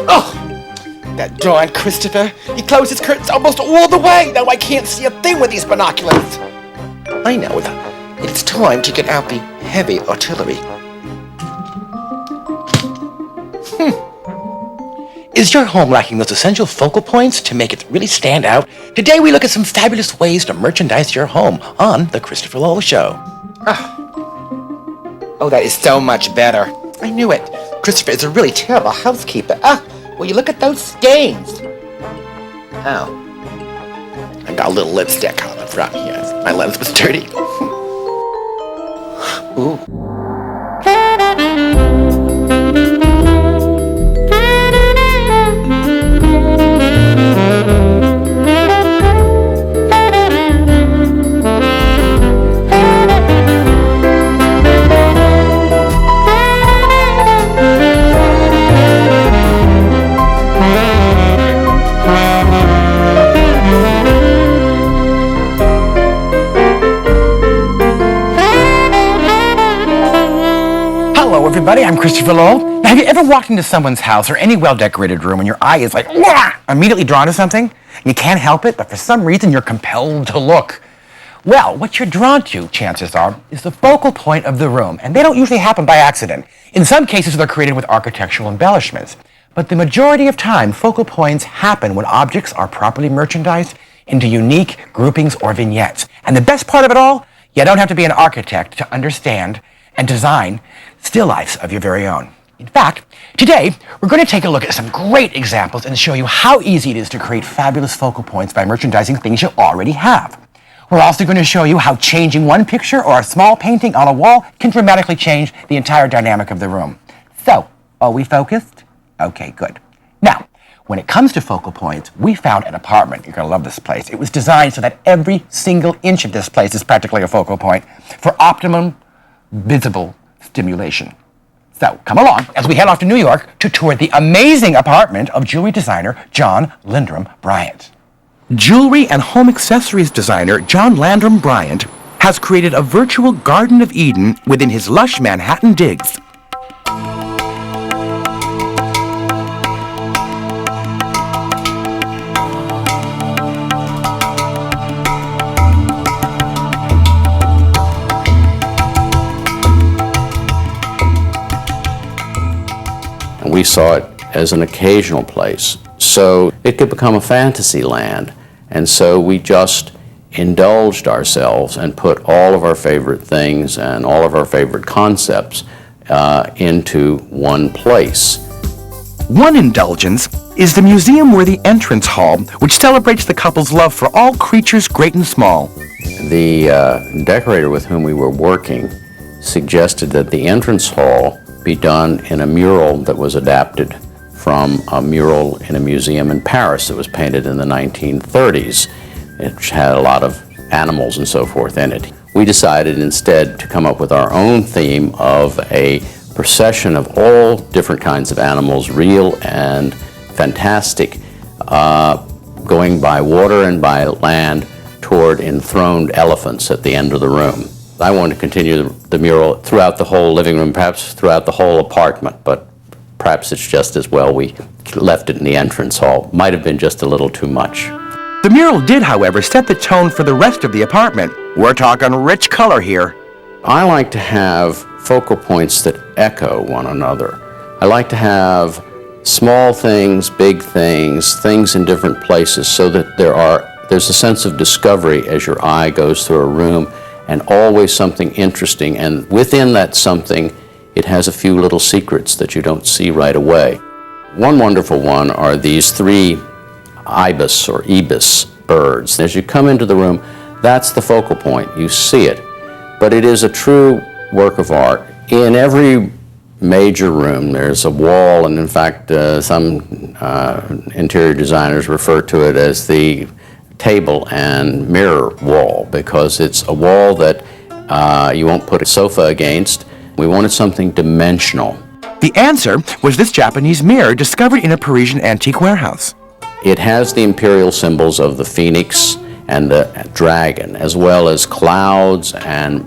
Oh, that darn Christopher. He closed his curtains almost all the way. Now I can't see a thing with these binoculars. I know. It's time to get out the heavy artillery. Is your home lacking those essential focal points to make it really stand out? Today we look at some fabulous ways to merchandise your home on The Christopher Lowell Show. Oh, that is so much better. I knew it. Christopher is a really terrible housekeeper. Will you look at those stains? Oh. I got a little lipstick on the front here. My lens was dirty. Ooh. Hello everybody, I'm Christopher Lowell. Now, have you ever walked into someone's house or any well-decorated room and your eye is like, wah! Immediately drawn to something? And you can't help it, but for some reason you're compelled to look. Well, what you're drawn to, chances are, is the focal point of the room, and they don't usually happen by accident. In some cases, they're created with architectural embellishments. But the majority of time, focal points happen when objects are properly merchandised into unique groupings or vignettes. And the best part of it all, you don't have to be an architect to understand and design still lifes of your very own. In fact, today, we're going to take a look at some great examples and show you how easy it is to create fabulous focal points by merchandising things you already have. We're also going to show you how changing one picture or a small painting on a wall can dramatically change the entire dynamic of the room. So, are we focused? Okay, good. Now, when it comes to focal points, we found an apartment. You're going to love this place. It was designed so that every single inch of this place is practically a focal point for optimum visible stimulation. So, come along as we head off to New York to tour the amazing apartment of jewelry designer John Landrum Bryant. Jewelry and home accessories designer John Landrum Bryant has created a virtual Garden of Eden within his lush Manhattan digs. We saw it as an occasional place, so it could become a fantasy land. And so we just indulged ourselves and put all of our favorite things and all of our favorite concepts into one place. One indulgence is the museum-worthy entrance hall, which celebrates the couple's love for all creatures great and small. The decorator with whom we were working suggested that the entrance hall be done in a mural that was adapted from a mural in a museum in Paris that was painted in the 1930s. It had a lot of animals and so forth in it. We decided instead to come up with our own theme of a procession of all different kinds of animals, real and fantastic, going by water and by land toward enthroned elephants at the end of the room. I wanted to continue the mural throughout the whole living room, perhaps throughout the whole apartment, but perhaps it's just as well we left it in the entrance hall. Might have been just a little too much. The mural did, however, set the tone for the rest of the apartment. We're talking rich color here. I like to have focal points that echo one another. I like to have small things, big things, things in different places so that there's a sense of discovery as your eye goes through a room, and always something interesting, and within that something, it has a few little secrets that you don't see right away. One wonderful one are these three ibis or ibis birds. As you come into the room, that's the focal point. You see it, but it is a true work of art. In every major room, there's a wall, and in fact, some interior designers refer to it as the table and mirror wall, because it's a wall that you won't put a sofa against. We wanted something dimensional. The answer was this Japanese mirror discovered in a Parisian antique warehouse. It has the imperial symbols of the phoenix and the dragon, as well as clouds and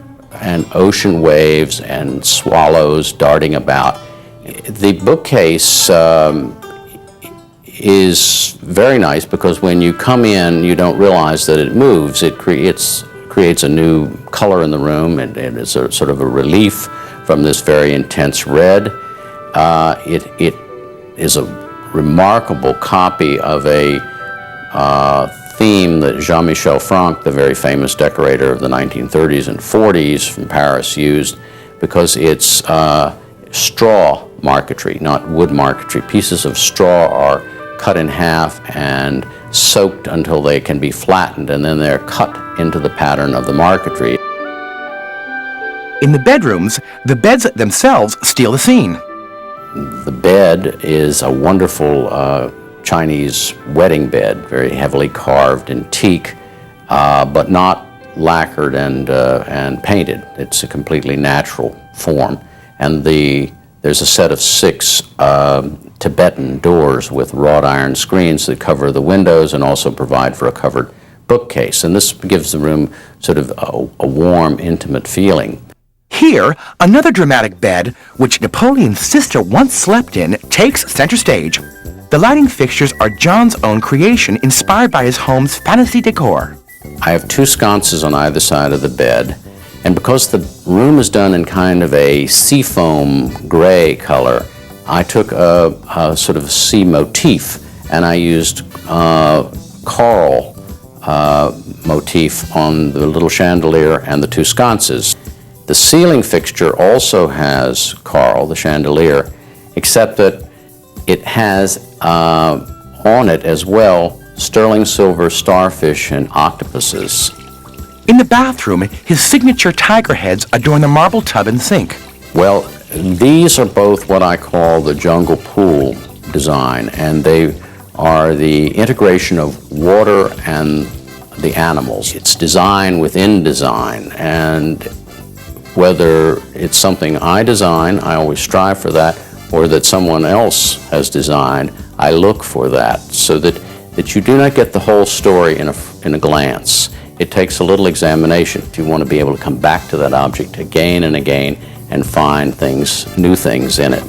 ocean waves and swallows darting about. The bookcase is very nice because when you come in, you don't realize that it moves. It creates a new color in the room, and it's a sort of a relief from this very intense red. It is a remarkable copy of a theme that Jean-Michel Franck, the very famous decorator of the 1930s and 40s from Paris, used, because it's straw marquetry, not wood marquetry. Pieces of straw are cut in half and soaked until they can be flattened, and then they're cut into the pattern of the marquetry. In the bedrooms, the beds themselves steal the scene. The bed is a wonderful Chinese wedding bed, very heavily carved in teak, but not lacquered and painted. It's a completely natural form. And there's a set of 6 Tibetan doors with wrought iron screens that cover the windows and also provide for a covered bookcase. And this gives the room sort of a warm, intimate feeling. Here, another dramatic bed, which Napoleon's sister once slept in, takes center stage. The lighting fixtures are John's own creation, inspired by his home's fantasy decor. I have 2 sconces on either side of the bed, and because the room is done in kind of a seafoam gray color, I took a sort of sea motif, and I used coral motif on the little chandelier and the 2 sconces. The ceiling fixture also has coral, the chandelier, except that it has on it as well sterling silver starfish and octopuses. In the bathroom, his signature tiger heads adorn the marble tub and sink. Well, these are both what I call the jungle pool design, and they are the integration of water and the animals. It's design within design, and whether it's something I design, I always strive for that, or that someone else has designed, I look for that, so that you do not get the whole story in a glance. It takes a little examination. You want to be able to come back to that object again and again and find things, new things in it.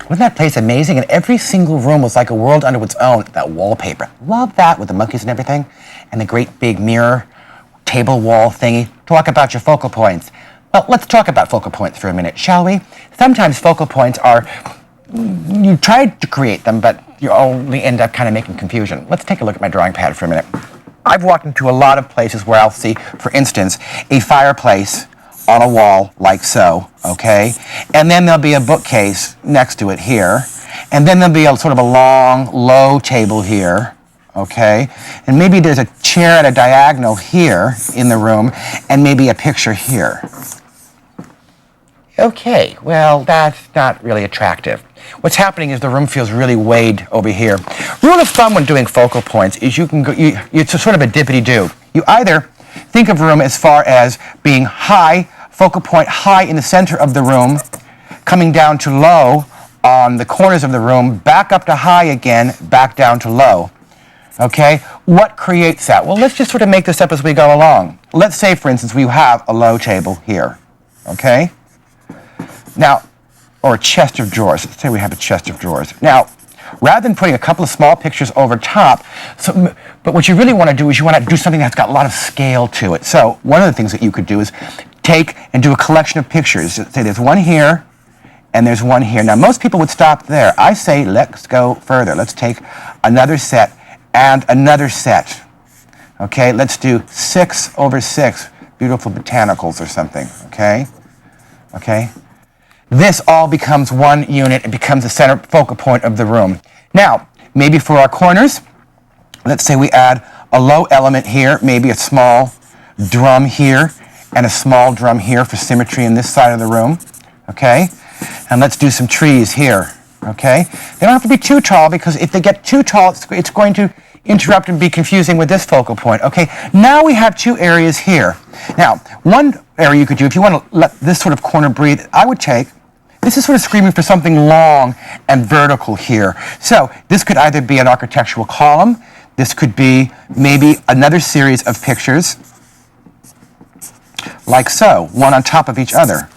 Wasn't that place amazing? And every single room was like a world unto its own. That wallpaper. Love that, with the monkeys and everything. And the great big mirror, table wall thingy. Talk about your focal points. Well, let's talk about focal points for a minute, shall we? Sometimes focal points are, you tried to create them, but you only end up kind of making confusion. Let's take a look at my drawing pad for a minute. I've walked into a lot of places where I'll see, for instance, a fireplace on a wall like so, okay? And then there'll be a bookcase next to it here. And then there'll be a sort of a long, low table here, okay? And maybe there's a chair at a diagonal here in the room, and maybe a picture here. Okay, well, that's not really attractive. What's happening is the room feels really weighed over here. Rule of thumb when doing focal points is it's a sort of a dippity-do. You either think of a room as far as being high, focal point high in the center of the room, coming down to low on the corners of the room, back up to high again, back down to low. Okay, what creates that? Well, let's just sort of make this up as we go along. Let's say, for instance, we have a low table here, okay? Now, or a chest of drawers. Let's say we have a chest of drawers. Now, rather than putting a couple of small pictures over top, but what you really want to do is you want to do something that's got a lot of scale to it. So one of the things that you could do is take and do a collection of pictures. Say there's one here, and there's one here. Now, most people would stop there. I say let's go further. Let's take another set and another set. Okay, let's do 6 over 6 beautiful botanicals or something, okay? Okay? This all becomes one unit. It becomes the center focal point of the room. Now, maybe for our corners, let's say we add a low element here, maybe a small drum here, and a small drum here for symmetry in this side of the room, okay? And let's do some trees here, okay? They don't have to be too tall, because if they get too tall, it's going to interrupt and be confusing with this focal point, okay? Now we have 2 areas here. Now, one area you could do, if you want to let this sort of corner breathe, I would take, this is sort of screaming for something long and vertical here. So this could either be an architectural column, this could be maybe another series of pictures, like so, one on top of each other.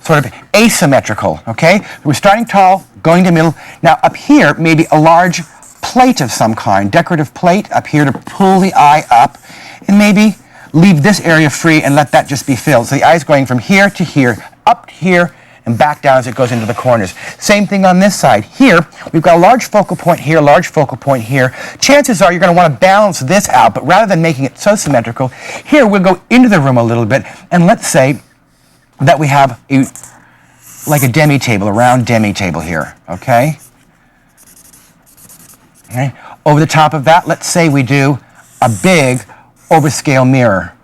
sort of asymmetrical, okay? We're starting tall, going to middle. Now up here, maybe a large plate of some kind, decorative plate up here to pull the eye up, and maybe leave this area free and let that just be filled. So the eye's going from here to here, up here, and back down as it goes into the corners. Same thing on this side. Here, we've got a large focal point here, large focal point here. Chances are you're going to want to balance this out, but rather than making it so symmetrical, here we'll go into the room a little bit, and let's say that we have like a demi-table, a round demi-table here, okay? Okay. Over the top of that, let's say we do a big overscale mirror.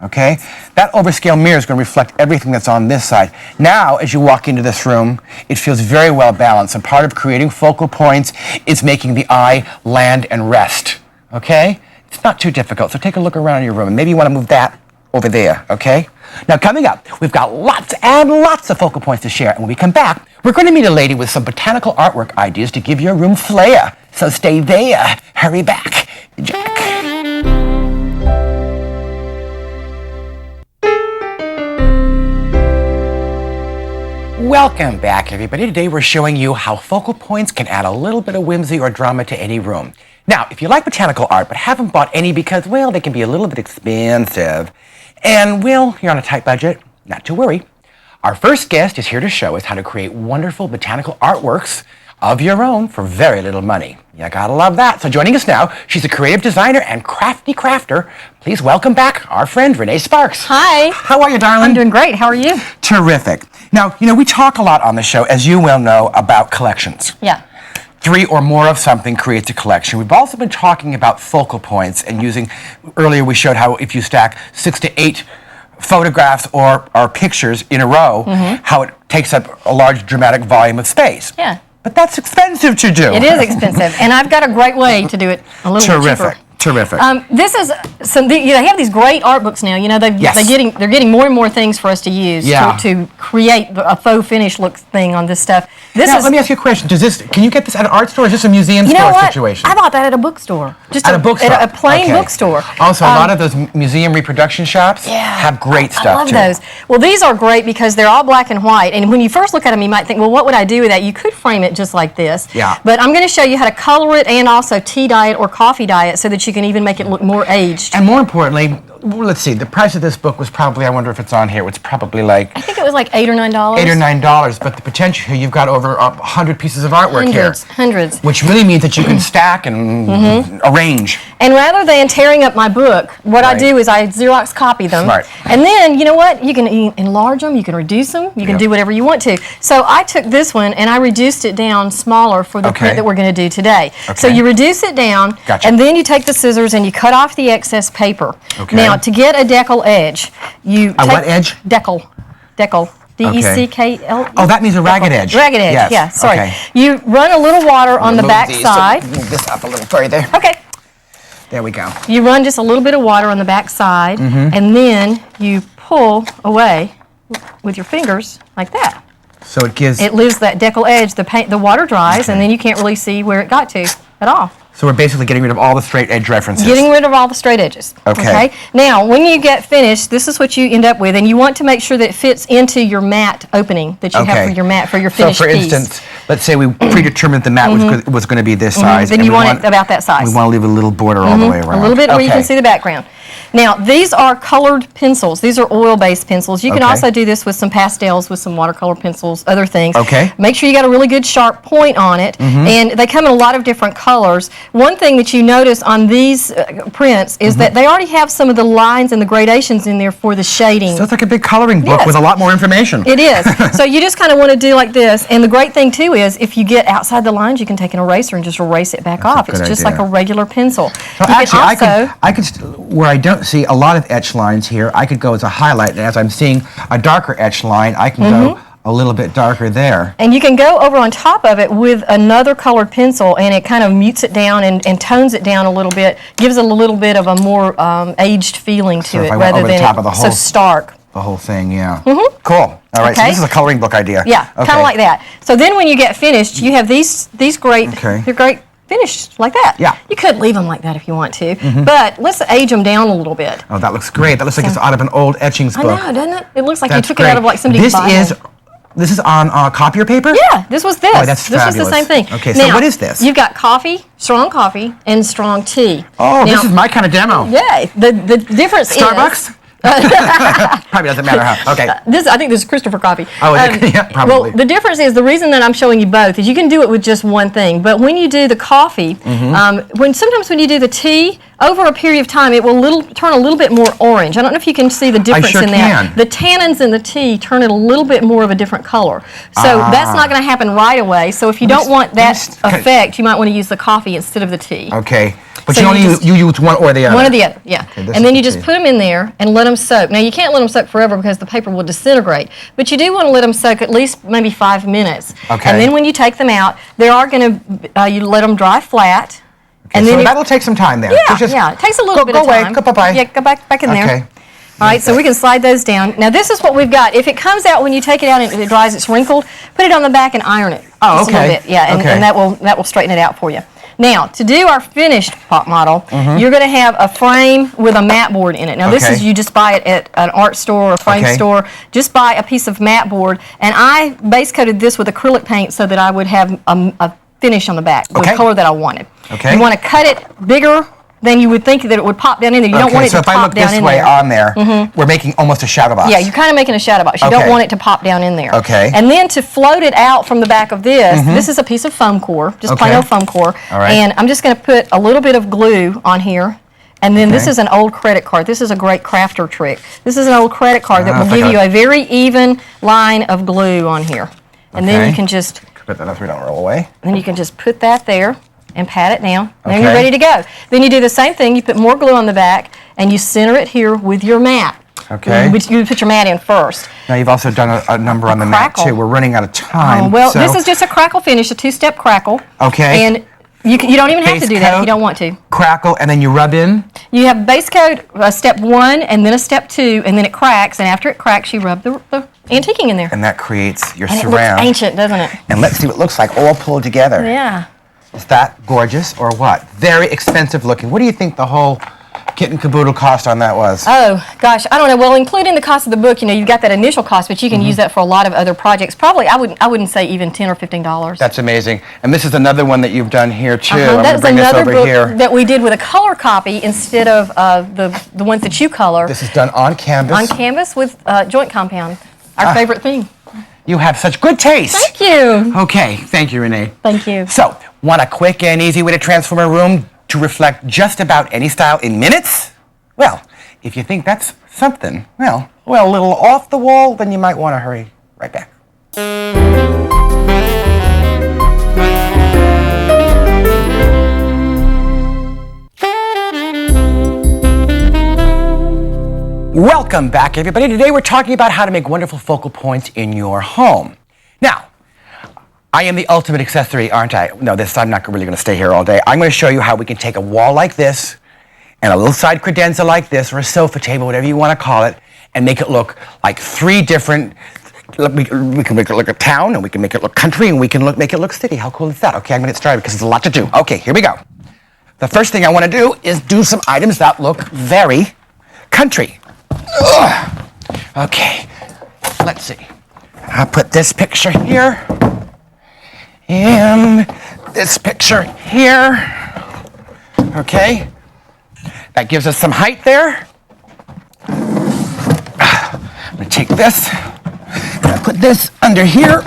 Okay? That overscale mirror is going to reflect everything that's on this side. Now, as you walk into this room, it feels very well balanced, and part of creating focal points is making the eye land and rest. Okay? It's not too difficult, so take a look around your room, and maybe you want to move that over there, okay? Now, coming up, we've got lots and lots of focal points to share, and when we come back, we're going to meet a lady with some botanical artwork ideas to give your room flair. So stay there. Hurry back, Jack. Welcome back, everybody. Today we're showing you how focal points can add a little bit of whimsy or drama to any room. Now, if you like botanical art but haven't bought any because, well, they can be a little bit expensive, and, well, you're on a tight budget, not to worry. Our first guest is here to show us how to create wonderful botanical artworks of your own for very little money. You gotta love that. So joining us now, she's a creative designer and crafty crafter. Please welcome back our friend, Renee Sparks. Hi. How are you, darling? I'm doing great. How are you? Terrific. Now, we talk a lot on the show, as you well know, about collections. Yeah. 3 or more of something creates a collection. We've also been talking about focal points and using, earlier we showed how if you stack 6 to 8 photographs or pictures in a row, how it takes up a large dramatic volume of space. Yeah. But that's expensive to do. It is expensive, and I've got a great way to do it a little bit cheaper. Terrific. This is they have these great art books now. They're getting more and more things for us to use to create a faux finish look thing on this stuff. Let me ask you a question. Can you get this at an art store, or is this a museum store situation? I bought that at a bookstore. Just at a bookstore. At a plain bookstore. Also, a lot of those museum reproduction shops have great stuff I love those. Well, these are great because they're all black and white, and when you first look at them, you might think, well, what would I do with that? You could frame it just like this. Yeah. But I'm going to show you how to color it and also tea dye it or coffee dye it so that you can even make it look more aged. And more importantly, let's see, the price of this book was probably, I wonder if it's on here, it's probably like... I think it was like $8 or $9. $8 or $9, but the potential here, you've got over 100 pieces of artwork here. Hundreds. Which really means that you can stack and arrange. And rather than tearing up my book, what I do is I Xerox copy them. Smart. And then, you know what? You can enlarge them, you can reduce them, you can do whatever you want to. So I took this one and I reduced it down smaller for the print that we're going to do today. So you reduce it down, and then you take the scissors and you cut off the excess paper. Now, to get a decal edge, you take... what edge? Decal. D-E-C-K-L. Oh, that means a ragged edge. Ragged edge, yes. yeah, sorry. Okay. You run a little water on the back side. So move this up a little further. Okay. There we go. You run just a little bit of water on the back side, and then you pull away with your fingers like that. So it leaves that decal edge. The water dries, and then you can't really see where it got to at all. So we're basically getting rid of all the straight edge references. Getting rid of all the straight edges. Okay. Now, when you get finished, this is what you end up with, and you want to make sure that it fits into your mat opening that you have for your mat, for your finished piece. So, for instance, let's say we predetermined the mat was going to be this size. Then you want it about that size. We want to leave a little border all the way around. A little bit where you can see the background. Now, these are colored pencils. These are oil-based pencils. You can also do this with some pastels, with some watercolor pencils, other things. Make sure you got a really good sharp point on it, and they come in a lot of different colors. One thing that you notice on these prints is that they already have some of the lines and the gradations in there for the shading. So it's like a big coloring book with a lot more information. It is. So you just kind of want to do like this, and the great thing too is if you get outside the lines, you can take an eraser and just erase it back off. It's just like a regular pencil. So actually, I could where I don't see a lot of etch lines here, I could go as a highlight, and as I'm seeing a darker etch line, I can go a little bit darker there. And you can go over on top of it with another colored pencil, and it kind of mutes it down and tones it down a little bit, gives it a little bit of a more aged feeling to it, rather than so stark. The whole thing, yeah. Cool. All right, so this is a coloring book idea. Yeah, kind of like that. So then when you get finished, you have these great, they're great finished like that. Yeah. You could leave them like that if you want to, but let's age them down a little bit. Oh, that looks great. That looks like it's out of an old etchings book. I know, doesn't it? It looks like That's you took great. it out of like somebody's Bible. This is on copier paper? Yeah, this was this. Oh, that's this fabulous. was the same thing. Okay, so now, what is this? You've got coffee, and strong tea. Oh, now, this is my kind of demo. Yeah, the difference is... Starbucks? Probably doesn't matter how. Okay. I think this is Christopher coffee. Oh, yeah, probably. Well, the difference is, the reason that I'm showing you both is you can do it with just one thing. But when you do the coffee, sometimes when you do the tea, over a period of time, it will turn a little bit more orange. I don't know if you can see the difference in that. The tannins in the tea turn it a little bit more of a different color. So that's not going to happen right away. So if you don't want that effect, you might want to use the coffee instead of the tea. Okay. But So you use one or the other? One or the other, yeah. Okay, and then you just put them in there and let them soak. Now, you can't let them soak forever because the paper will disintegrate, but you do want to let them soak at least maybe 5 minutes. Okay. And then when you take them out, they are going to, you let them dry flat. Okay, and then so that'll take some time there. Yeah, it takes a little bit of time. Go away, bye-bye. Yeah, go back in there. Okay. All right, so we can slide those down. Now, this is what we've got. If it comes out when you take it out and it dries, it's wrinkled, put it on the back and iron it. Oh, just a little bit. Yeah, and that will straighten it out for you. Now, to do our finished pot model, you're going to have a frame with a mat board in it. Now, this is, you just buy it at an art store or a frame store. Just buy a piece of mat board, and I base coated this with acrylic paint so that I would have a finish on the back, the color that I wanted. Okay. You want to cut it bigger than you would think that it would pop down in there. You don't want it to pop down in there. So if I look this way on there, we're making almost a shadow box. Yeah, you're kind of making a shadow box. You don't want it to pop down in there. Okay. And then to float it out from the back of this, this is a piece of foam core, just plain old foam core. All right. And I'm just going to put a little bit of glue on here. And then this is an old credit card. This is a great crafter trick. This is an old credit card that will give you a very even line of glue on here. And then you can just... Put that up so we don't roll away. Then you can just put that there and pat it down. Then you're ready to go. Then you do the same thing. You put more glue on the back, and you center it here with your mat. Okay. You put your mat in first. Now, you've also done a number on the mat, too. We're running out of time. Well, this is just a crackle finish, a two-step crackle. Okay. And you don't even have to do that if you don't want to. Crackle, and then you rub in? You have base coat, step 1, and then a step 2, and then it cracks. And after it cracks, you rub the antiquing in there. And that creates your and surround. It looks ancient, doesn't it? And let's see what it looks like all pulled together. Yeah. Is that gorgeous or what? Very expensive looking. What do you think the whole kit and caboodle cost on that was? Oh, gosh, I don't know. Well, including the cost of the book, you've got that initial cost, but you can use that for a lot of other projects. Probably, I wouldn't say even $10 or $15. That's amazing. And this is another one that you've done here, too. I'm That's going to bring this another over book here. that we did with a color copy instead of the ones that you color. This is done on canvas. On canvas with joint compound, our favorite thing. You have such good taste. Thank you. Okay, thank you, Renee. Thank you. So, want a quick and easy way to transform a room to reflect just about any style in minutes? Well, if you think that's something, well, a little off the wall, then you might want to hurry right back. Welcome back, everybody. Today we're talking about how to make wonderful focal points in your home. Now, I am the ultimate accessory, aren't I? No, I'm not really going to stay here all day. I'm going to show you how we can take a wall like this and a little side credenza like this, or a sofa table, whatever you want to call it, and make it look like 3 different... We can make it look a town, and we can make it look country, and we can make it look city. How cool is that? Okay, I'm going to get started because there's a lot to do. Okay, here we go. The first thing I want to do is do some items that look very country. Ugh. Okay, let's see. I'll put this picture here, and this picture here. Okay, that gives us some height there. I'm gonna take this, and I put this under here.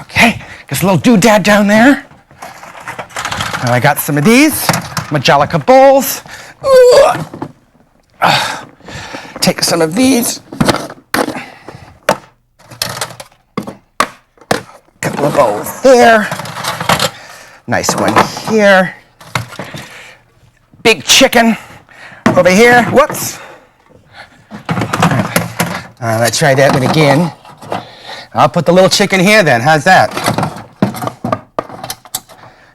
Okay, just a little doodad down there. And I got some of these Majolica bowls. Take some of these. Couple of bowls there. Nice one here. Big chicken over here. Whoops. Let's try that one again. I'll put the little chicken here then. How's that?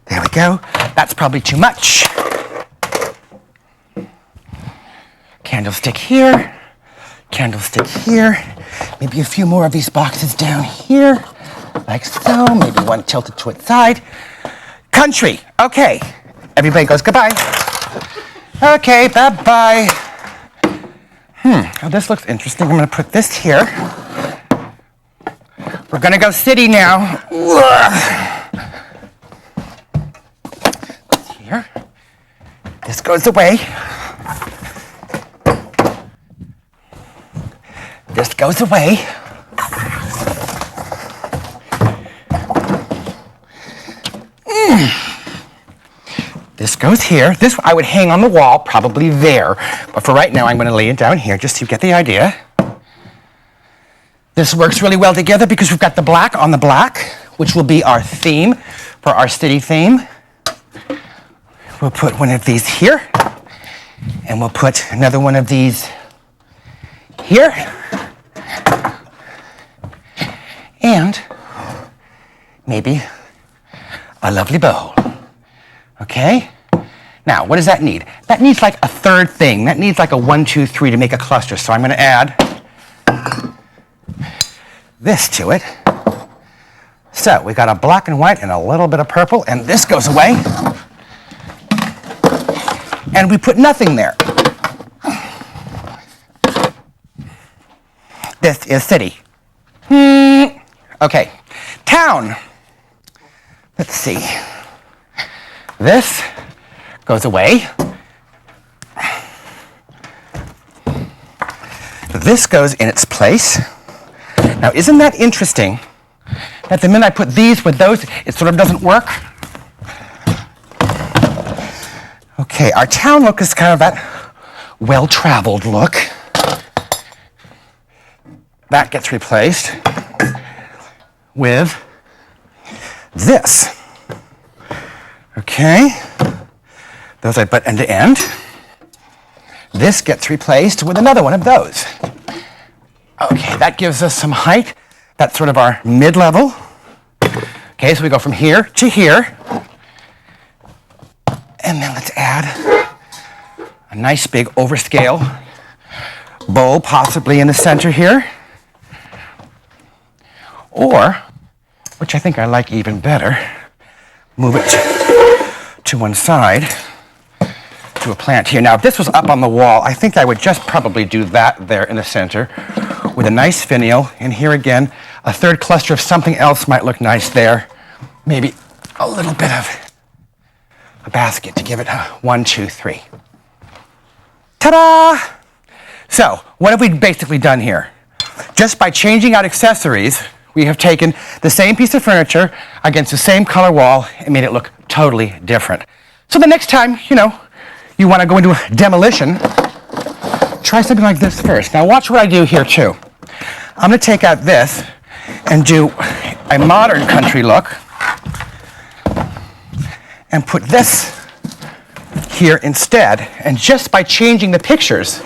There we go. That's probably too much. Candlestick here. Candlestick here. Maybe a few more of these boxes down here. Like so. Maybe one tilted to its side. Country. Okay. Everybody goes goodbye. Okay, bye-bye. Oh, this looks interesting. I'm going to put this here. We're going to go city now. Here. This goes away. This goes away. This goes here. This I would hang on the wall, probably there. But for right now, I'm going to lay it down here just so you get the idea. This works really well together because we've got the black on the black, which will be our theme for our city theme. We'll put one of these here, and we'll put another one of these here. And maybe a lovely bowl. Okay? Now, what does that need? That needs like a third thing. That needs like a 1, 2, 3 to make a cluster. So I'm going to add this to it. So we got a black and white and a little bit of purple, and this goes away. And we put nothing there. This is city. Okay. Town. Let's see. This goes away. This goes in its place. Now, isn't that interesting that the minute I put these with those, it sort of doesn't work? Okay, our town look is kind of that well-traveled look. That gets replaced with this. Okay, those I put end to end. This gets replaced with another one of those. Okay, that gives us some height. That's sort of our mid-level. Okay, so we go from here to here. And then let's add a nice big overscale bowl, possibly in the center here. Or, which I think I like even better, move it to one side to a plant here. Now, if this was up on the wall, I think I would just probably do that there in the center with a nice finial. And here again, a third cluster of something else might look nice there. Maybe a little bit of a basket to give it a 1, 2, 3. Ta-da! So, what have we basically done here? Just by changing out accessories, we have taken the same piece of furniture against the same color wall and made it look totally different. So the next time, you want to go into a demolition, try something like this first. Now watch what I do here too. I'm going to take out this and do a modern country look and put this here instead. And just by changing the pictures,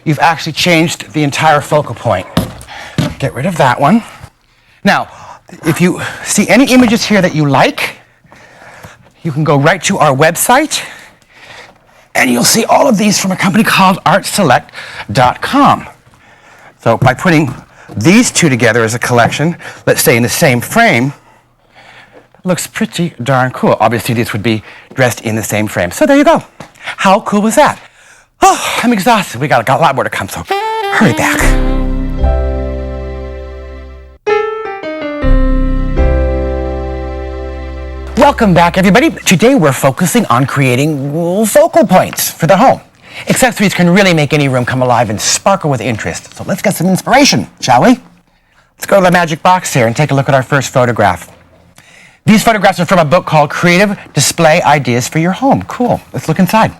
you've actually changed the entire focal point. Get rid of that one. Now, if you see any images here that you like, you can go right to our website and you'll see all of these from a company called artselect.com. So by putting these two together as a collection, let's say in the same frame, it looks pretty darn cool. Obviously, these would be dressed in the same frame. So there you go. How cool was that? Oh, I'm exhausted. We got a lot more to come, so hurry back. Welcome back, everybody. Today we're focusing on creating focal points for the home. Accessories can really make any room come alive and sparkle with interest. So let's get some inspiration, shall we? Let's go to the magic box here and take a look at our first photograph. These photographs are from a book called Creative Display Ideas for Your Home. Cool. Let's look inside.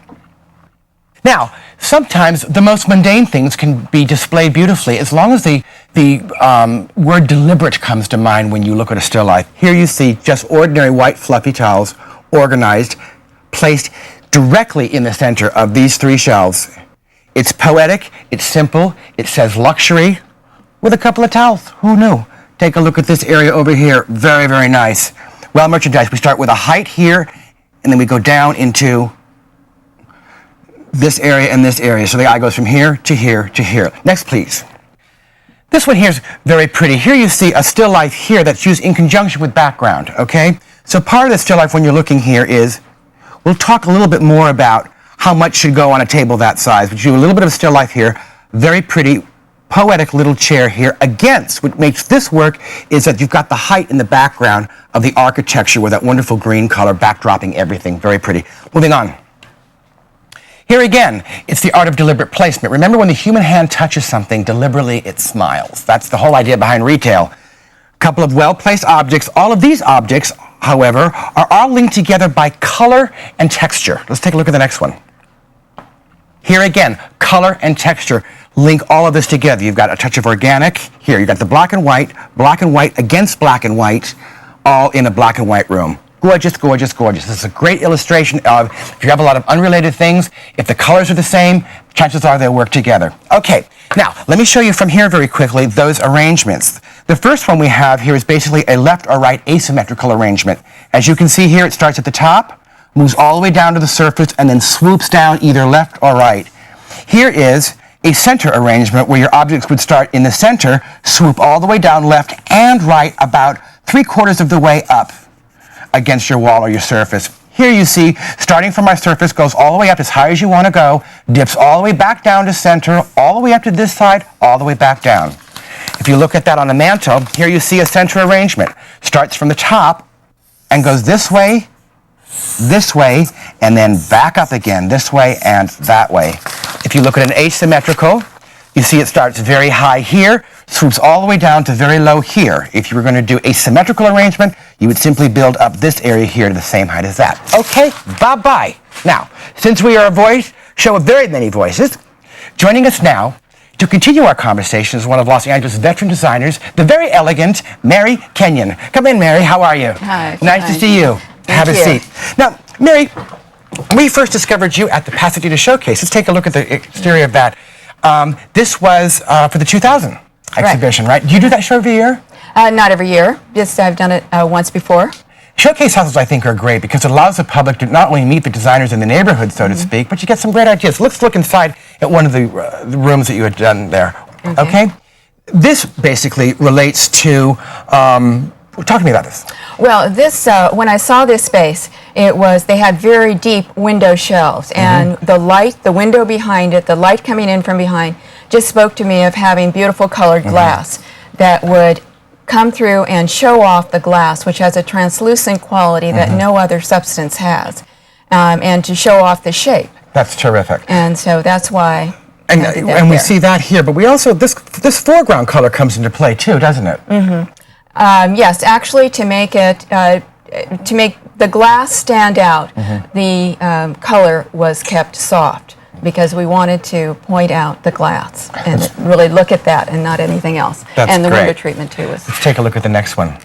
Now, sometimes the most mundane things can be displayed beautifully as long as the word deliberate comes to mind when you look at a still life. Here you see just ordinary white fluffy towels organized, placed directly in the center of these 3 shelves. It's poetic, it's simple, it says luxury with a couple of towels. Who knew? Take a look at this area over here. Very, very nice. Well merchandised. We start with a height here, and then we go down into this area and this area. So the eye goes from here to here to here. Next, please. This one here is very pretty. Here you see a still life here that's used in conjunction with background, okay? So part of the still life when you're looking here is, we'll talk a little bit more about how much should go on a table that size. But you do a little bit of still life here, very pretty, poetic little chair here. Against, what makes this work is that you've got the height in the background of the architecture with that wonderful green color backdropping everything. Very pretty. Moving on. Here again, it's the art of deliberate placement. Remember, when the human hand touches something deliberately, it smiles. That's the whole idea behind retail. A couple of well-placed objects. All of these objects, however, are all linked together by color and texture. Let's take a look at the next one. Here again, color and texture link all of this together. You've got a touch of organic. Here, you've got the black and white against black and white, all in a black and white room. Gorgeous, gorgeous, gorgeous. This is a great illustration of, if you have a lot of unrelated things, if the colors are the same, chances are they'll work together. Okay, now, let me show you from here very quickly those arrangements. The first one we have here is basically a left or right asymmetrical arrangement. As you can see here, it starts at the top, moves all the way down to the surface, and then swoops down either left or right. Here is a center arrangement where your objects would start in the center, swoop all the way down left and right about 3/4 of the way up against your wall or your surface. Here you see, starting from our surface, goes all the way up as high as you want to go, dips all the way back down to center, all the way up to this side, all the way back down. If you look at that on the mantle, here you see a center arrangement. Starts from the top and goes this way, and then back up again, this way and that way. If you look at an asymmetrical, you see it starts very high here, swoops all the way down to very low here. If you were going to do a symmetrical arrangement, you would simply build up this area here to the same height as that. Okay, bye-bye. Now, since we are a show of very many voices, joining us now to continue our conversation is one of Los Angeles' veteran designers, the very elegant Mary Kenyon. Come in, Mary. How are you? Hi. Nice to see you. Have a seat. Now, Mary, we first discovered you at the Pasadena Showcase. Let's take a look at the exterior of that. This was for the 2000 exhibition, right? Do you do that show every year? Not every year. Just I've done it once before. Showcase houses, I think, are great because it allows the public to not only meet the designers in the neighborhood, so to speak, but you get some great ideas. Let's look inside at one of the rooms that you had done there. Okay? This basically relates to, talk to me about this. Well, this when I saw this space, they had very deep window shelves, and the window behind it, the light coming in from behind, just spoke to me of having beautiful colored glass that would come through and show off the glass, which has a translucent quality that no other substance has, and to show off the shape. That's terrific. And so that's why. And we see that here, but we also, this foreground color comes into play too, doesn't it? Yes, actually, to make the glass stand out, the color was kept soft because we wanted to point out the glass and really look at that and not anything else. That's and the great. window treatment too was. Let's take a look at the next one.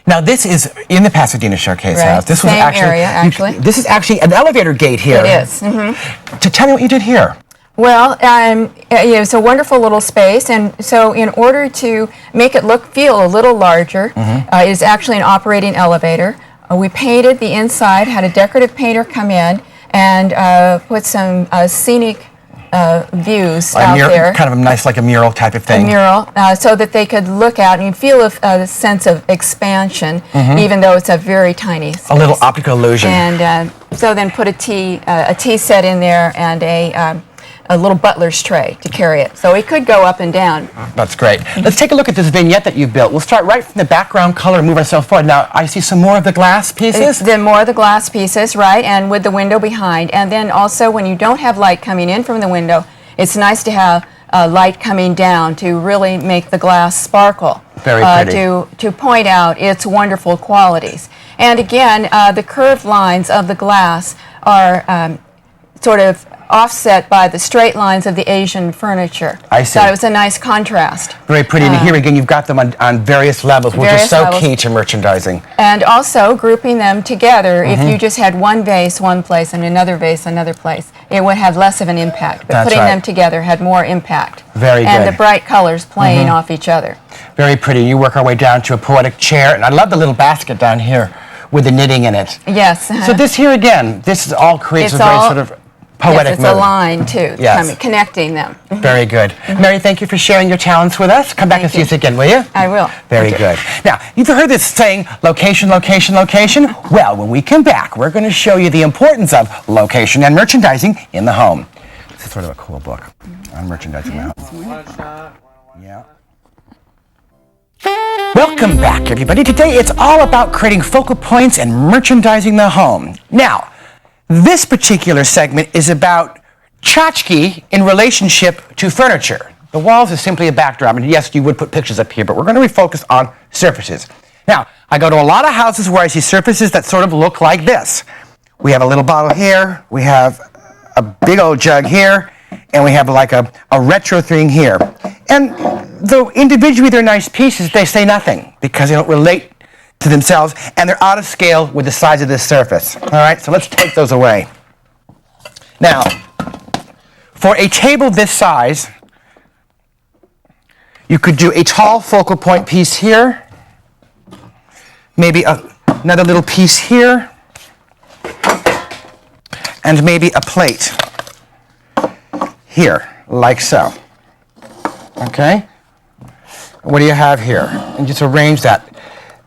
Now this is in the Pasadena Showcase house. This Same area, actually. This is actually an elevator gate here. It is. To tell me what you did here. Well, it's a wonderful little space, and so in order to make it feel a little larger, it is actually an operating elevator. We painted the inside, had a decorative painter come in and put some scenic views out there. Kind of a nice, like a mural type of thing. A mural, so that they could look out and feel a sense of expansion, even though it's a very tiny space. A little optical illusion. And so then put a tea set in there and a little butler's tray to carry it. So it could go up and down. That's great. Let's take a look at this vignette that you've built. We'll start right from the background color and move ourselves forward. Now, I see some more of the glass pieces. Then more of the glass pieces, right, and with the window behind. And then also when you don't have light coming in from the window, it's nice to have light coming down to really make the glass sparkle. Very pretty. To point out its wonderful qualities. And again, the curved lines of the glass are sort of offset by the straight lines of the Asian furniture. I see. So it was a nice contrast. Very pretty. And here again, you've got them on various levels, which is so key to merchandising. And also grouping them together. If you just had one vase one place and another vase another place, it would have less of an impact. But putting them together had more impact. Very good. And the bright colors playing off each other. Very pretty. You work our way down to a poetic chair. And I love the little basket down here with the knitting in it. Yes. So this here again, this all creates a very sort of poetic yes, it's mood. a line too, Yes. connecting them. Very good. Mary, thank you for sharing your talents with us. Come back and see us again, will you? I will. Very good. Now, you've heard this saying, location, location, location? Well, when we come back, we're going to show you the importance of location and merchandising in the home. This is sort of a cool book on merchandising in the home. Yeah. Welcome back, everybody. Today, it's all about creating focal points and merchandising the home. Now, this particular segment is about tchotchke in relationship to furniture. The walls is simply a backdrop, and yes, you would put pictures up here, but we're going to refocus on surfaces. Now, I go to a lot of houses where I see surfaces that sort of look like this. We have a little bottle here, we have a big old jug here, and we have like a retro thing here. And though individually they're nice pieces, they say nothing because they don't relate to themselves, and they're out of scale with the size of this surface. All right, so let's take those away. Now, for a table this size, you could do a tall focal point piece here, maybe another little piece here, and maybe a plate here, like so. Okay? What do you have here? And just arrange that.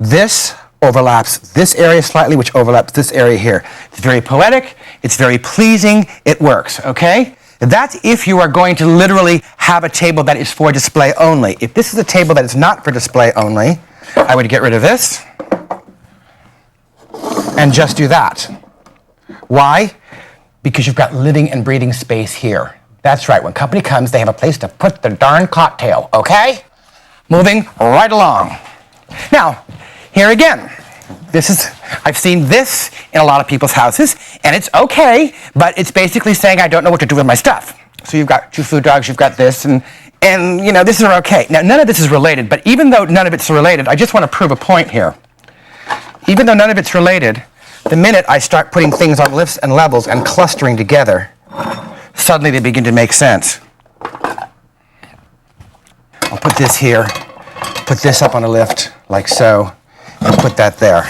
This overlaps this area slightly, which overlaps this area here. It's very poetic, it's very pleasing, it works, okay? That's if you are going to literally have a table that is for display only. If this is a table that is not for display only, I would get rid of this and just do that. Why? Because you've got living and breathing space here. That's right, when company comes, they have a place to put their darn cocktail, okay? Moving right along. Now, here again, I've seen this in a lot of people's houses, and it's okay, but it's basically saying I don't know what to do with my stuff. So you've got 2 food dogs, you've got this, and you know, this is okay. Now, none of this is related, but even though none of it's related, I just want to prove a point here. Even though none of it's related, the minute I start putting things on lifts and levels and clustering together, suddenly they begin to make sense. I'll put this here, put this up on a lift, like so, and put that there.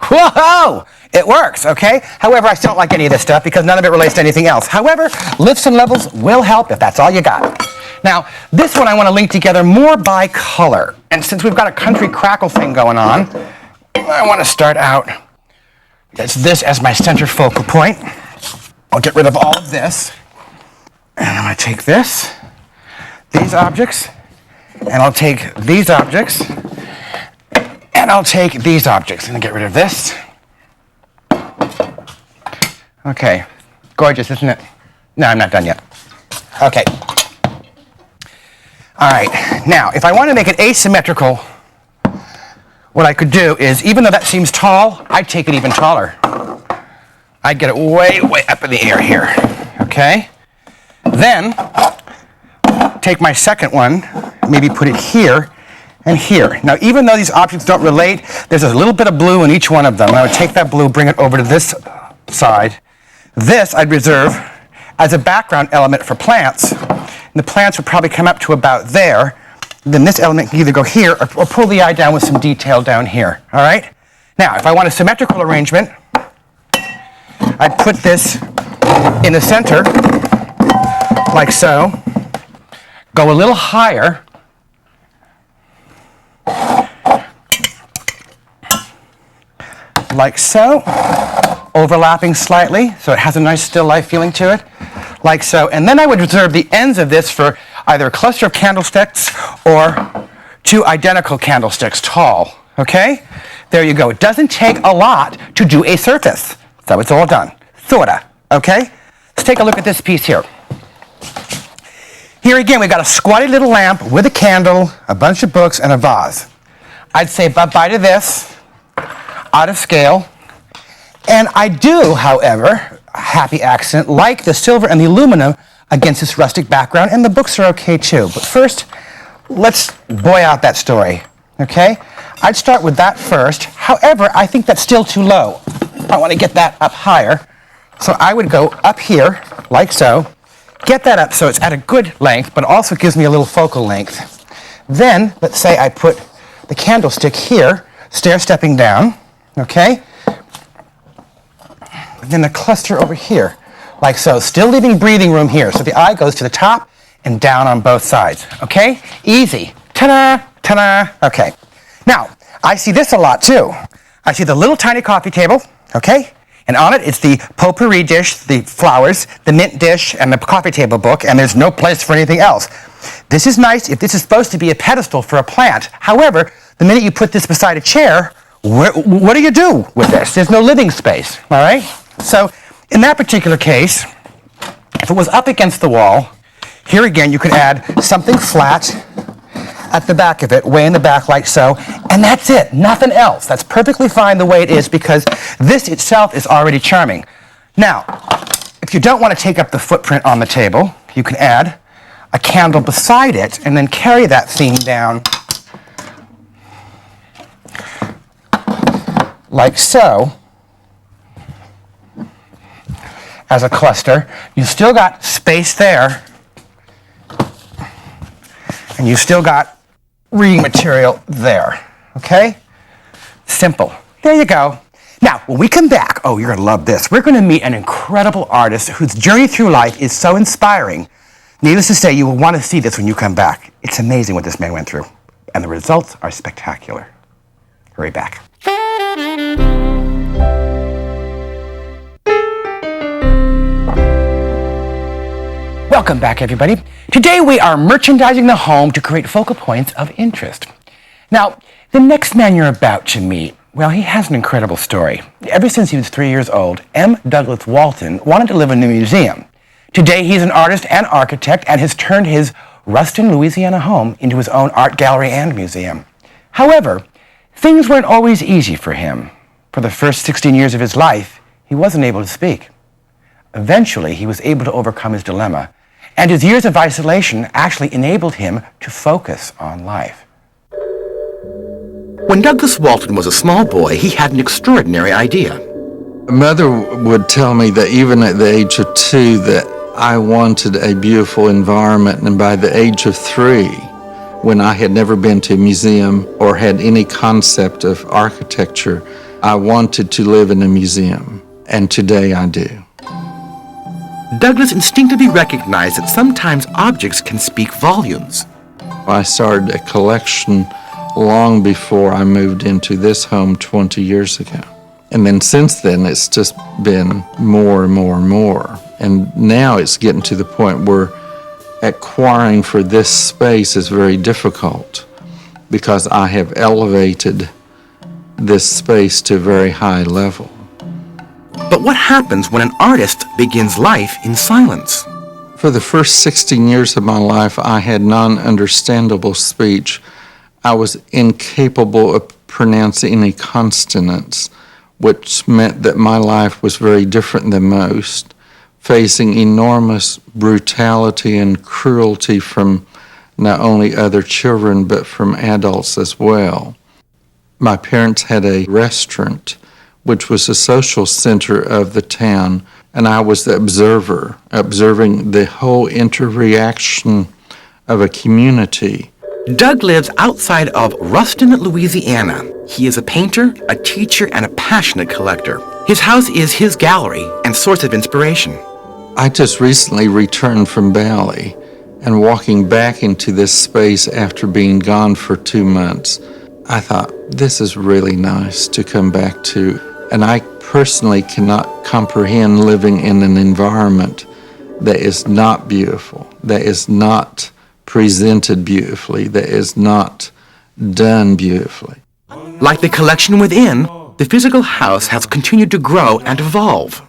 Whoa! It works, okay? However, I still don't like any of this stuff because none of it relates to anything else. However, lifts and levels will help if that's all you got. Now, this one I want to link together more by color. And since we've got a country crackle thing going on, I want to start out this as my center focal point. I'll get rid of all of this. And I'm going to take these objects, and I'll take these objects, and I'll take these objects, and get rid of this. Okay, gorgeous, isn't it? No, I'm not done yet. Okay. All right, now, if I want to make it asymmetrical, what I could do is, even though that seems tall, I'd take it even taller. I'd get it way, way up in the air here, okay? Then, take my second one, maybe put it here and here. Now, even though these objects don't relate, there's a little bit of blue in each one of them. I would take that blue, bring it over to this side. This I'd reserve as a background element for plants. And the plants would probably come up to about there. Then this element can either go here or pull the eye down with some detail down here, all right? Now, if I want a symmetrical arrangement, I'd put this in the center, like so, go a little higher, like so, overlapping slightly, so it has a nice still life feeling to it, like so. And then I would reserve the ends of this for either a cluster of candlesticks or 2 identical candlesticks tall, okay? There you go. It doesn't take a lot to do a surface, so it's all done, sorta, okay? Let's take a look at this piece here. Here again, we've got a squatty little lamp with a candle, a bunch of books, and a vase. I'd say bye-bye to this, out of scale. And I do, however, happy accident, like the silver and the aluminum against this rustic background, and the books are okay too. But first, let's boy out that story, okay? I'd start with that first. However, I think that's still too low. I want to get that up higher. So I would go up here, like so, get that up so it's at a good length, but also gives me a little focal length. Then, let's say I put the candlestick here, stair-stepping down, okay? And then the cluster over here, like so, still leaving breathing room here. So the eye goes to the top and down on both sides, okay? Easy. Ta-da, ta-da, okay. Now, I see this a lot too. I see the little tiny coffee table, okay? And on it, it's the potpourri dish, the flowers, the mint dish, and the coffee table book, and there's no place for anything else. This is nice if this is supposed to be a pedestal for a plant. However, the minute you put this beside a chair, what do you do with this? There's no living space, all right? So, in that particular case, if it was up against the wall, here again, you could add something flat at the back of it, way in the back like so, and that's it, nothing else. That's perfectly fine the way it is because this itself is already charming. Now, if you don't want to take up the footprint on the table, you can add a candle beside it and then carry that theme down like so as a cluster. You've still got space there, and you've still got reading material there, okay? Simple. There you go. Now, when we come back, oh, you're going to love this. We're going to meet an incredible artist whose journey through life is so inspiring. Needless to say, you will want to see this when you come back. It's amazing what this man went through, and the results are spectacular. Hurry back. Welcome back, everybody. Today we are merchandising the home to create focal points of interest. Now, the next man you're about to meet, well, he has an incredible story. Ever since he was 3 years old, M. Douglas Walton wanted to live in a museum. Today he's an artist and architect and has turned his Ruston, Louisiana home into his own art gallery and museum. However, things weren't always easy for him. For the first 16 years of his life, he wasn't able to speak. Eventually, he was able to overcome his dilemma, and his years of isolation actually enabled him to focus on life. When Douglas Walton was a small boy, he had an extraordinary idea. Mother would tell me that even at the age of 2 that I wanted a beautiful environment, and by the age of 3, when I had never been to a museum or had any concept of architecture, I wanted to live in a museum, and today I do. Douglas instinctively recognized that sometimes objects can speak volumes. I started a collection long before I moved into this home 20 years ago. And then since then, it's just been more and more and more. And now it's getting to the point where acquiring for this space is very difficult because I have elevated this space to a very high level. But what happens when an artist begins life in silence? For the first 16 years of my life, I had non-understandable speech. I was incapable of pronouncing any consonants, which meant that my life was very different than most, facing enormous brutality and cruelty from not only other children, but from adults as well. My parents had a restaurant, which was the social center of the town, and I was the observer, observing the whole interreaction of a community. Doug lives outside of Ruston, Louisiana. He is a painter, a teacher, and a passionate collector. His house is his gallery and source of inspiration. I just recently returned from Bali, and walking back into this space after being gone for 2 months, I thought, this is really nice to come back to. And I personally cannot comprehend living in an environment that is not beautiful, that is not presented beautifully, that is not done beautifully. Like the collection within, the physical house has continued to grow and evolve.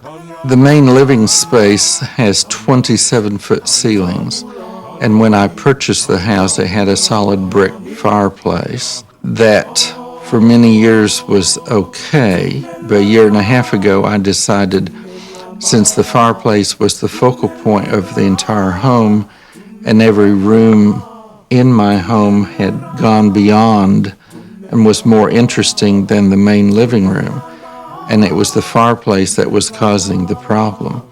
The main living space has 27-foot ceilings, and when I purchased the house, it had a solid brick fireplace that for many years was okay, but a year and a half ago I decided, since the fireplace was the focal point of the entire home and every room in my home had gone beyond and was more interesting than the main living room, and it was the fireplace that was causing the problem,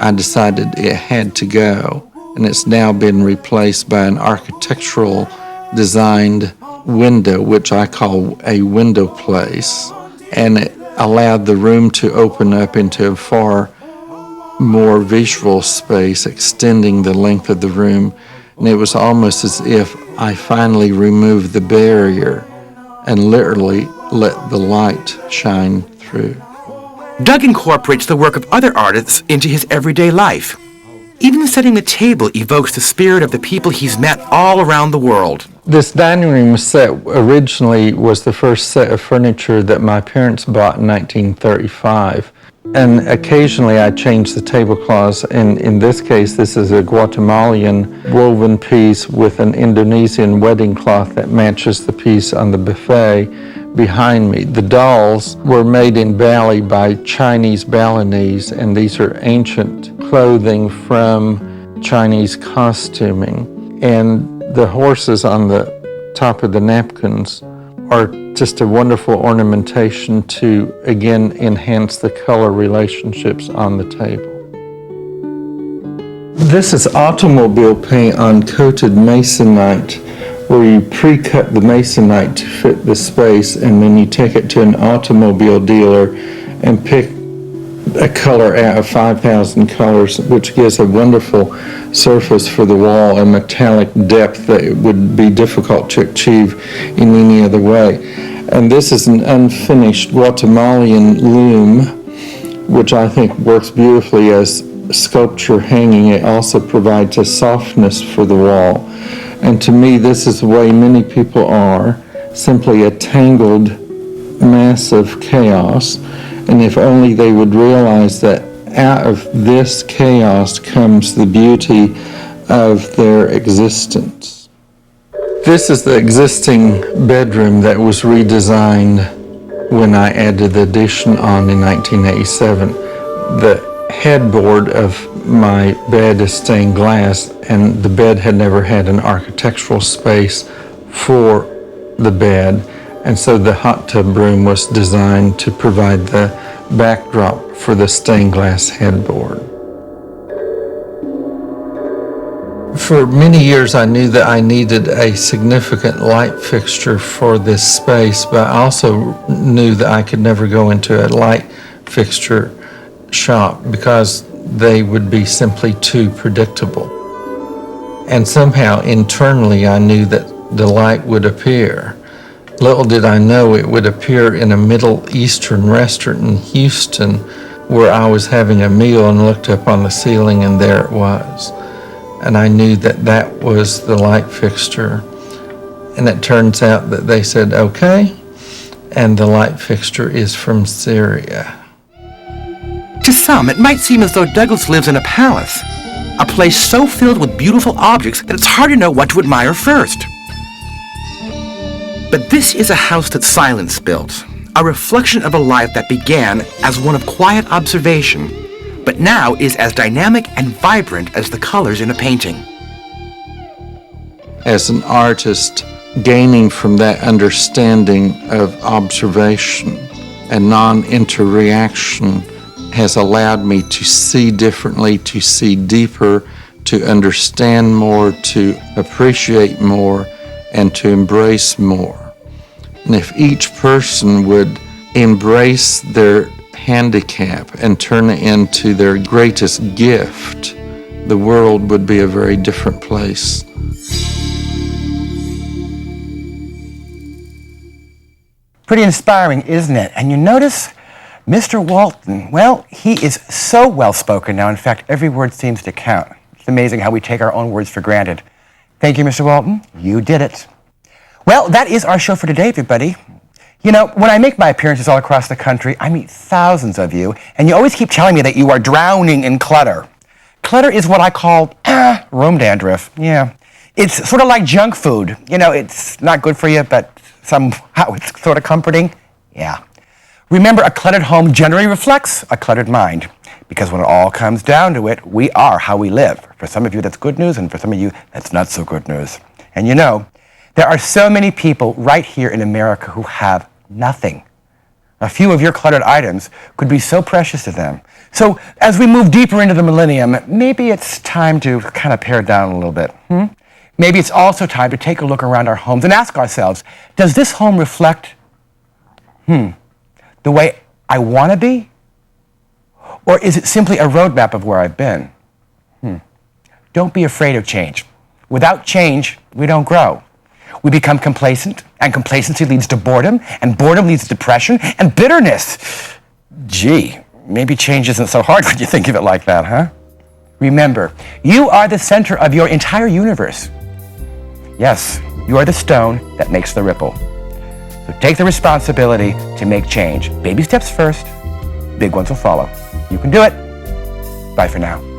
I decided it had to go, and it's now been replaced by an architectural designed window, which I call a window place, and it allowed the room to open up into a far more visual space, extending the length of the room. And it was almost as if I finally removed the barrier and literally let the light shine through. Doug incorporates the work of other artists into his everyday life. Even setting the table evokes the spirit of the people he's met all around the world. This dining room set originally was the first set of furniture that my parents bought in 1935. And occasionally I change the tablecloths. In this case, this is a Guatemalan woven piece with an Indonesian wedding cloth that matches the piece on the buffet behind me. The dolls were made in Bali by Chinese Balinese, and these are ancient clothing from Chinese costuming. And the horses on the top of the napkins are just a wonderful ornamentation to, again, enhance the color relationships on the table. This is automobile paint on coated masonite, where you pre-cut the masonite to fit the space, and then you take it to an automobile dealer and pick a color out of 5,000 colors, which gives a wonderful surface for the wall, a metallic depth that would be difficult to achieve in any other way. And this is an unfinished Guatemalan loom, which I think works beautifully as sculpture hanging. It also provides a softness for the wall. And to me, this is the way many people are, simply a tangled mass of chaos. And if only they would realize that out of this chaos comes the beauty of their existence. This is the existing bedroom that was redesigned when I added the addition on in 1987. The headboard of my bed is stained glass, and the bed had never had an architectural space for the bed. And so the hot tub room was designed to provide the backdrop for the stained glass headboard. For many years I knew that I needed a significant light fixture for this space, but I also knew that I could never go into a light fixture shop because they would be simply too predictable. And somehow internally I knew that the light would appear. Little did I know it would appear in a Middle Eastern restaurant in Houston where I was having a meal and looked up on the ceiling, and there it was. And I knew that that was the light fixture. And it turns out that they said, okay, and the light fixture is from Syria. To some, it might seem as though Douglas lives in a palace, a place so filled with beautiful objects that it's hard to know what to admire first. But this is a house that silence built, a reflection of a life that began as one of quiet observation, but now is as dynamic and vibrant as the colors in a painting. As an artist, gaining from that understanding of observation and non-interreaction has allowed me to see differently, to see deeper, to understand more, to appreciate more, and to embrace more. And if each person would embrace their handicap and turn it into their greatest gift, the world would be a very different place. Pretty inspiring, isn't it? And you notice Mr. Walton, well, he is so well-spoken now. In fact, every word seems to count. It's amazing how we take our own words for granted. Thank you, Mr. Walton. You did it. Well, that is our show for today, everybody. You know, when I make my appearances all across the country, I meet thousands of you, and you always keep telling me that you are drowning in clutter. Clutter is what I call room dandruff. Yeah. It's sort of like junk food. You know, it's not good for you, but somehow it's sort of comforting. Yeah. Remember, a cluttered home generally reflects a cluttered mind, because when it all comes down to it, we are how we live. For some of you, that's good news, and for some of you, that's not so good news. And you know, there are so many people right here in America who have nothing. A few of your cluttered items could be so precious to them. So as we move deeper into the millennium, maybe it's time to kind of pare down a little bit. Maybe it's also time to take a look around our homes and ask ourselves, does this home reflect the way I want to be? Or is it simply a roadmap of where I've been? Don't be afraid of change. Without change, we don't grow. We become complacent, and complacency leads to boredom, and boredom leads to depression and bitterness. Gee, maybe change isn't so hard when you think of it like that, huh? Remember, you are the center of your entire universe. Yes, you are the stone that makes the ripple. So take the responsibility to make change. Baby steps first, big ones will follow. You can do it. Bye for now.